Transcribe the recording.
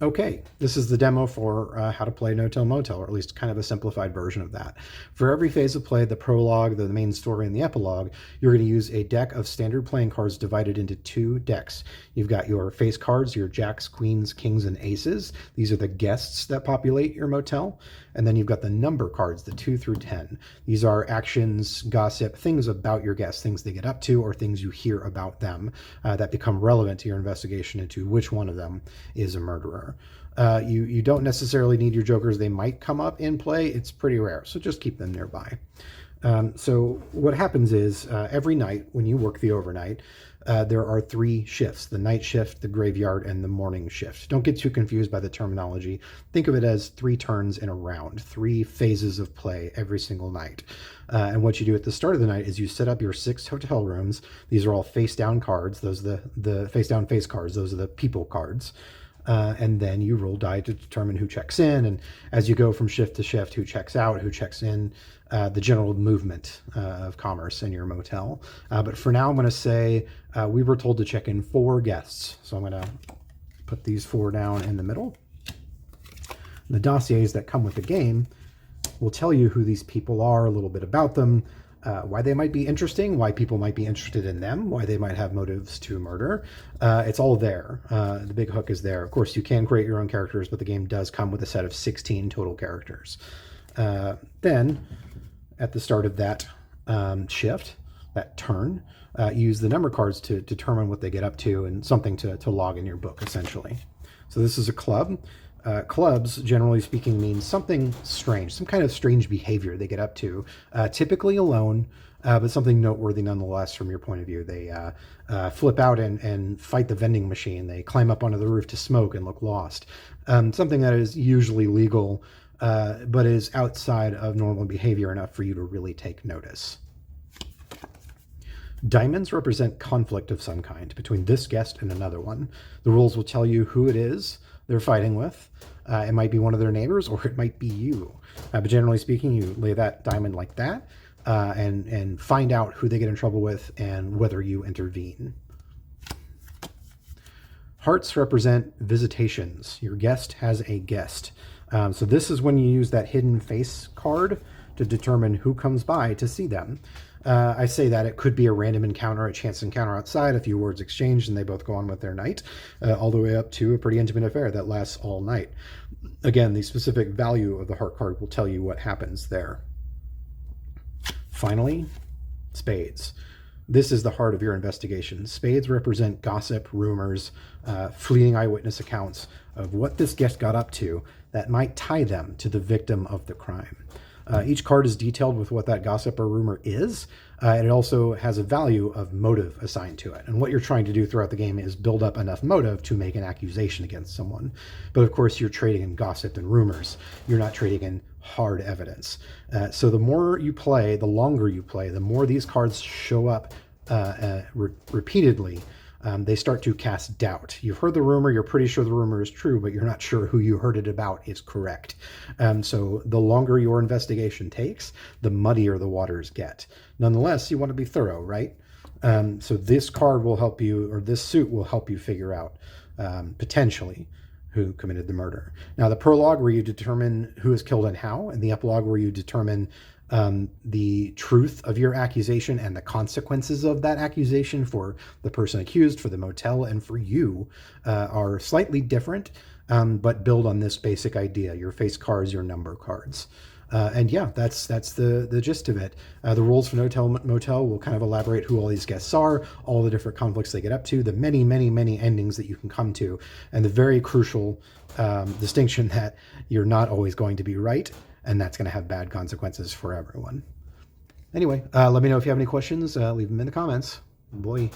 Okay, this is the demo for how to play No-Tell Motel, or at least kind of a simplified version of that. For every phase of play, the prologue, the main story, and the epilogue, you're going to use a deck of standard playing cards divided into two decks. You've got your face cards, your jacks, queens, kings, and aces. These are the guests that populate your motel. And then you've got the number cards, the 2 through 10. These are actions, gossip, things about your guests, things they get up to, or things you hear about them that become relevant to your investigation into which one of them is a murderer. You don't necessarily need your jokers. They might come up in play. It's pretty rare, so just keep them nearby. So what happens is every night when you work the overnight, there are three shifts: the night shift, the graveyard, and the morning shift. Don't get too confused by the terminology. Think of it as 3 turns in a round, 3 phases of play every single night. And what you do at the start of the night is you set up your 6 hotel rooms. These are all face down cards. Those are the face down face cards. Those are the people cards. And then you roll die to determine who checks in, and as you go from shift to shift, who checks out, who checks in, the general movement of commerce in your motel. But for now, I'm going to say we were told to check in 4 guests. So I'm going to put these 4 down in the middle. The dossiers that come with the game will tell you who these people are, a little bit about them, why they might be interesting, why people might be interested in them, why they might have motives to murder. It's all there. The big hook is there. Of course, you can create your own characters, but the game does come with a set of 16 total characters. Then, at the start of that shift, that turn, use the number cards to determine what they get up to and something to log in your book, essentially. So this is a club. Clubs, generally speaking, mean something strange, some kind of strange behavior they get up to, typically alone, but something noteworthy nonetheless from your point of view. They flip out and fight the vending machine. They climb up onto the roof to smoke and look lost. Something that is usually legal, but is outside of normal behavior enough for you to really take notice. Diamonds represent conflict of some kind between this guest and another one. The rules will tell you who it is they're fighting with. It might be one of their neighbors, or it might be you. But generally speaking, you lay that diamond like that and find out who they get in trouble with and whether you intervene. Hearts represent visitations. Your guest has a guest. So this is when you use that hidden face card to determine who comes by to see them. I say that it could be a random encounter, a chance encounter outside, a few words exchanged, and they both go on with their night, all the way up to a pretty intimate affair that lasts all night. Again, the specific value of the heart card will tell you what happens there. Finally, spades. This is the heart of your investigation. Spades represent gossip, rumors, fleeting eyewitness accounts of what this guest got up to that might tie them to the victim of the crime. Each card is detailed with what that gossip or rumor is, and it also has a value of motive assigned to it. And what you're trying to do throughout the game is build up enough motive to make an accusation against someone. But of course, you're trading in gossip and rumors. You're not trading in hard evidence. So the more you play, the longer you play, the more these cards show up repeatedly. They start to cast doubt. You've heard the rumor, you're pretty sure the rumor is true, but you're not sure who you heard it about is correct. So the longer your investigation takes, the muddier the waters get. Nonetheless, you want to be thorough, right? So this card will help you, or this suit will help you figure out, potentially, who committed the murder. Now, the prologue, where you determine who is killed and how, and the epilogue, where you determine the truth of your accusation and the consequences of that accusation for the person accused, for the motel, and for you, are slightly different, but build on this basic idea: your face cards, your number cards. And yeah, that's the gist of it. The rules for No-Tell Motel will kind of elaborate who all these guests are, all the different conflicts they get up to, the many, many, many endings that you can come to, and the very crucial distinction that you're not always going to be right, and that's going to have bad consequences for everyone. Anyway, let me know if you have any questions. Leave them in the comments. Boy.